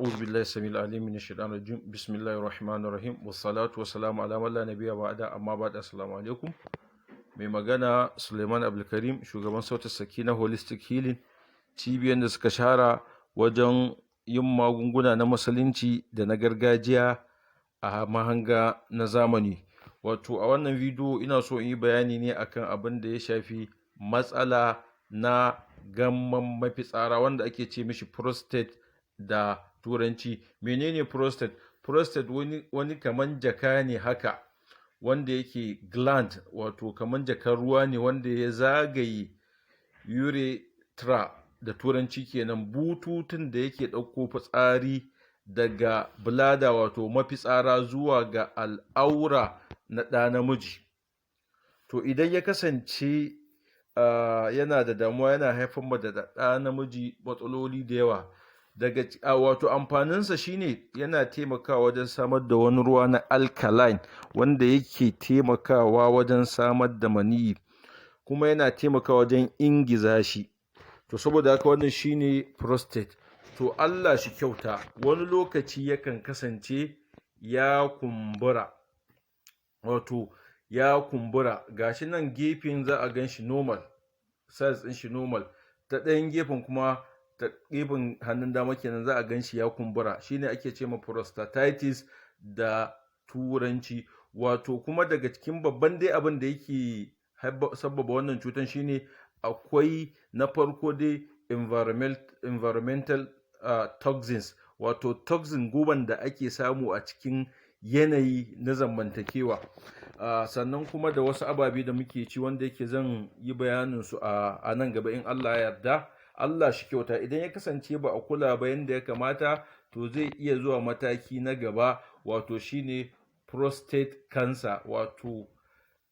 أعوذ بالله السميع العليم من الشيطان الرجيم بسم الله الرحمن الرحيم والصلاة والسلام على من لا نبي بعد أما بعد السلام عليكم. Mai magana Suleiman Abdulkarim, shugaban SAUTUS SAKINAH Holistic Healing, cibiyar da suka shahara wajen yin magunguna na musulunci da na gargajiya a mahanga na zamani. Wato a wannan bidiyo ina so in yi bayani ne akan abin da ya shafi matsala na gamman mafitsara wanda ake ce mishi prostate da turanci. Menene prostate? Prostate wani kaman jaka ne haka wanda yake gland, wato kaman jakar ruwa ne wanda ya zagaye urethra da turanci kenan, bututun da yake ɗauko fitsari daga bladder wato mafitsara zuwa ga al'aura na ɗa namiji. To idan ya kasance yana da damuwa, yana haifar da ɗa namiji matsaloli da yawa. Wato amfaninsa shine yana taimakawa wajen samar da wani ruwa na alkaline wanda yake taimakawa wajen samar da maniyyi, kuma yana taimakawa wajen ingiza shi. To saboda haka wannan shine prostate. To Allah shi kyauta, wani lokaci yakan kasance ya kumbura, wato ya kumbura, gashi nan gefen za a gan shi normal, size ɗin shi normal, ta ɗayan gefen kuma ta gefen hannun dama kenan za a gan shi ya kumbura, shine ake ce ma prostatitis da turanci. Wato kuma daga cikin babban dai abin da yake sabbaba wannan cutan shine akwai na farko dai environmental toxins, wato toxin guban da ake samu a cikin yanayi na zamantakewa. Sannan kuma da wasu ababe da muke ci wanda yake zan yi bayanin su a nan gaba in Allah ya yarda. Allah shi kyauta, idan ya kasance ba a kula ba yanda ya kamata, to zai iya zuwa mataki na gaba, wato shine prostate cancer, wato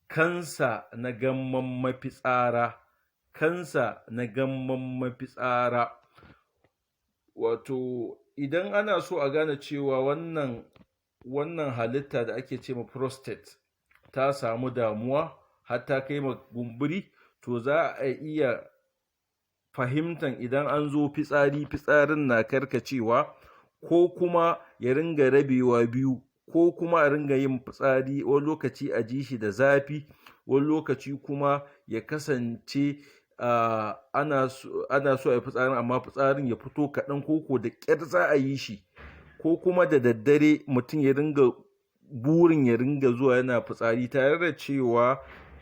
kansa na gamman mafitsara. Kansa na gamman mafitsara. Wato idan ana so a gane cewa wannan halitta da ake ce ma prostate ta samu damuwa har ta kai ma kumburi, to za a iya fahimtan idan an zo fitsarin na karkacewa, ko kuma ya ringa rabewa biyu, ko kuma a ringa yin fitsari wani lokaci a ji shi da zafi, wani lokaci kuma ya kasance ana so a yi fitsarin amma fitsarin ya fito kaɗan, ko da ƙyar za a yi shi, ko kuma da daddare mutum ya ringa burin ya ringa zuwa yana fitsari, tare da cewa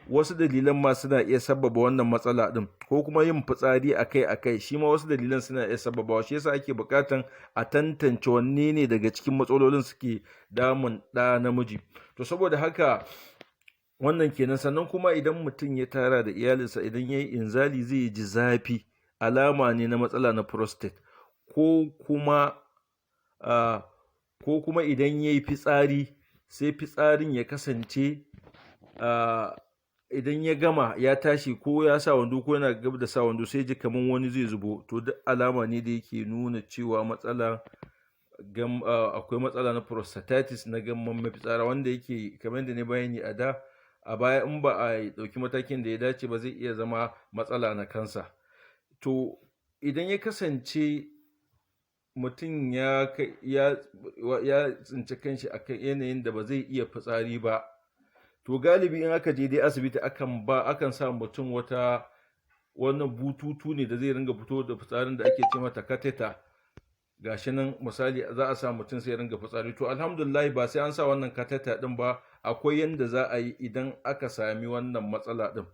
wasu dalilan ma suna iya sabbaba wannan matsala ɗin, ko kuma yin fitsari akai-akai shi ma wasu dalilan suna iya sabbabawa. Shi yasa ake buƙatan a tantance wanne ne daga cikin matsalolin suke damun ɗa namiji. To saboda haka wannan kenan. Sannan kuma idan mutum ya tara da iyalinsa, idan ya yi inzali zai ji zafi, alama ne na matsala na prostate. Ko kuma idan ya yi fitsari, sai fitsarin ya kasance idan ya gama ya tashi, ko ya sa wando ko yana gab da sa wando, sai ji kamar wani zai zubo, to duk alama ne da yake nuna cewa akwai matsala na prostatitis na gamman mafitsara, wanda yake kamar da ne bayani a baya in ba a ɗauki matakin da ya dace ba zai iya zama matsala na kansa. To idan ya kasance mutum ya tsinci kanshi a kan yanayin da ba zai iya fitsari ba, to galibi in aka je dai asibiti akan sa mutum wannan bututu ne da zai ringa fito da fitsarin da ake ce mata catheter. Gashi nan misali za a sa mutum sai ya ringa fitsari. To alhamdulillah ba sai an sa wannan catheter din ba, akwai yanda za a yi idan aka sami wannan matsala din.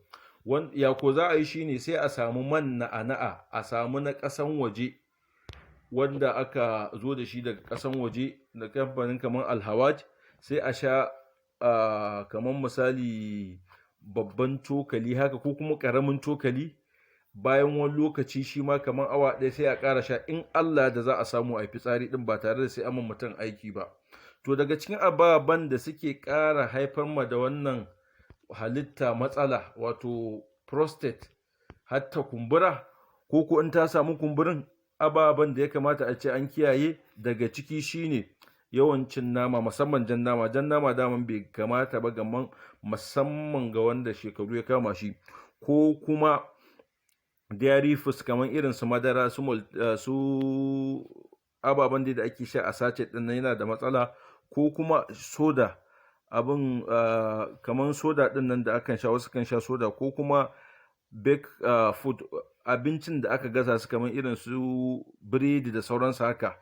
Ya ko za a yi shine sai a samu man na'ana'a, a samu na ƙasan waje wanda aka zo da shi daga ƙasan waje da kamfanin kamar Alhawaj, sai a sha kamar misali babban cokali haka, ko kuma ƙaramin cokali. Bayan wani lokaci shi ma kamar awa ɗaya sai a ƙara sha, in Allah da za a samu a yi fitsari ɗin ba tare da sai an mutum aiki ba. To daga cikin ababen da suke ƙara haifar ma da wannan halitta matsala, wato prostate, har ta kumbura, ko in ta samu kumburin, ababen da ya kamata a ce an kiyaye daga ciki shine yawancin nama, musamman jan nama. Jan nama daman bai kamata ba, musamman ga wanda shekaru ya kama shi, ko kuma dairy foods kamar irin su madara, su ababen da ake sha a sachet din nan yana da matsala, ko kuma soda, abin kamar soda din nan da akan sha, wasu kan sha soda, ko kuma bake food, abincin da aka gasa su kamar irin su biredi da sauransu haka,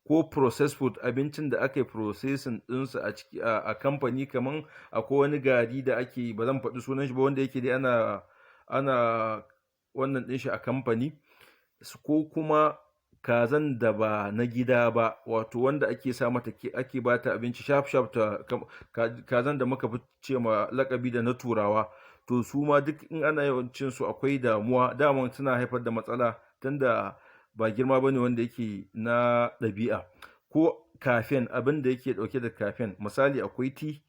ko processed food, abincin da aka yi processing ɗinsu a kamfani, kamar akwai wani gari da ake, ba zan faɗi sunan shi ba, wanda yake dai ana wannan ɗin shi a kamfani, ko kuma kazan da ba na gida ba, wato wanda ake sa mata ake ba ta abinci shaf kazan da muka fi ce ma lakabi da na turawa, to su ma duk in ana yawan cin su akwai damuwa, daman suna haifar da matsala tunda ba girma bane wanda yake na ɗabi'a. Ko caffeine, abin da yake ɗauke da caffeine, misali akwai tea,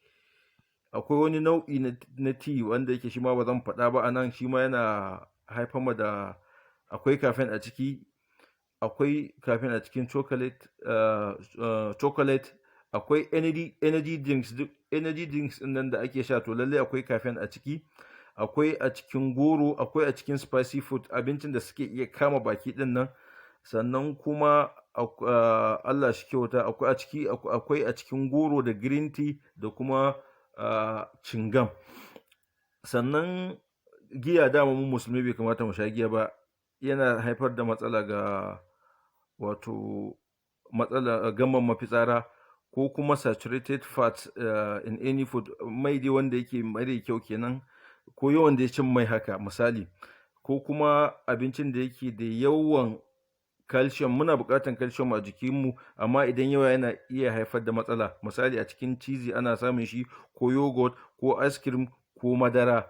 akwai wani nau'i na tea wanda yake shi ma ba zan faɗa ba anan, shi ma yana haifar da, akwai caffeine a ciki, akwai caffeine a cikin chocolate, akwai energy drinks, duk energy drinks din nan da ake sha to lalle akwai caffeine a ciki, akwai a cikin goro, akwai a cikin spicy food, abincin da suke iya kama baki din nan, sannan kuma Allah shi kyauta, akwai a cikin goro da green tea da kuma cingam. Sannan giya, dama mu musulmi bai kamata mu sha giya ba, yana haifar da matsala ga, wato matsala gammon mafitsara, ko kuma saturated fat in any food, mai dai wanda yake mara kyau kenan, ko yawan da ya cin mai haka misali, ko kuma abincin da yake da yawan calcium, muna buƙatar calcium a jikinmu, amma idan yawa yana iya haifar da matsala, misali a cikin cheese ana samun shi, ko yogurt, ko ice cream, ko madara.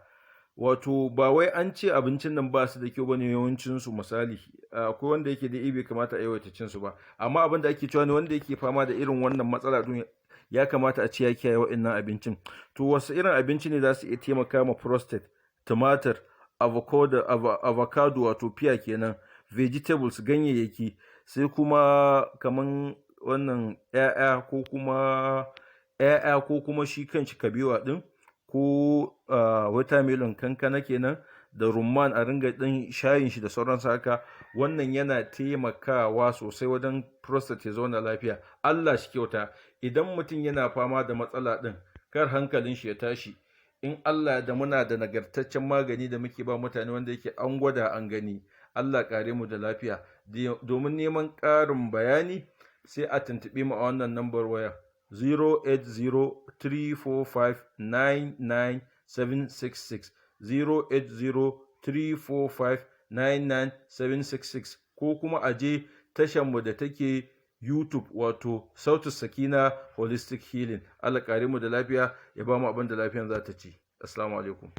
Wato ba wai an ce abincin nan ba su da kyau bane yawancinsu, misali akwai wanda yake da bai kamata a yawaita cin su ba, amma abin da ake cewa ne wanda yake fama da irin wannan matsala din ya kamata a ce ya kiyaye wa'annan abincin. To wasu irin abinci ne za su iya taimaka ma prostate? Tumatir, avocado wato fiya kenan, vegetables, ganyayyaki, sai kuma kaman wannan 'ya'ya ko kuma shi kanshi kabewa din, ko watermelon, kankana kenan, da rumman, a ringa ɗin shayin shi da sauransu haka, wannan yana taimakawa sosai wajen prostate ya zauna lafiya. Allah shi kyauta, idan mutum yana fama da matsala ɗin, kar hankalin shi ya tashi, in Allah da muna da nagartaccen magani da muke ba mutane wanda yake an gwada an gani. Allah kare mu da lafiya. Domin neman ƙarin bayani sai a tuntuɓe mu a wannan lambar waya 08034599766, 08034599766, ko kuma a je tashanmu da take YouTube, wato SAUTUS SAKINAH Holistic Healing. Allah kare mu da lafiya, ya ba mu abin da lafiyan za ta ci. Assalamu alaikum.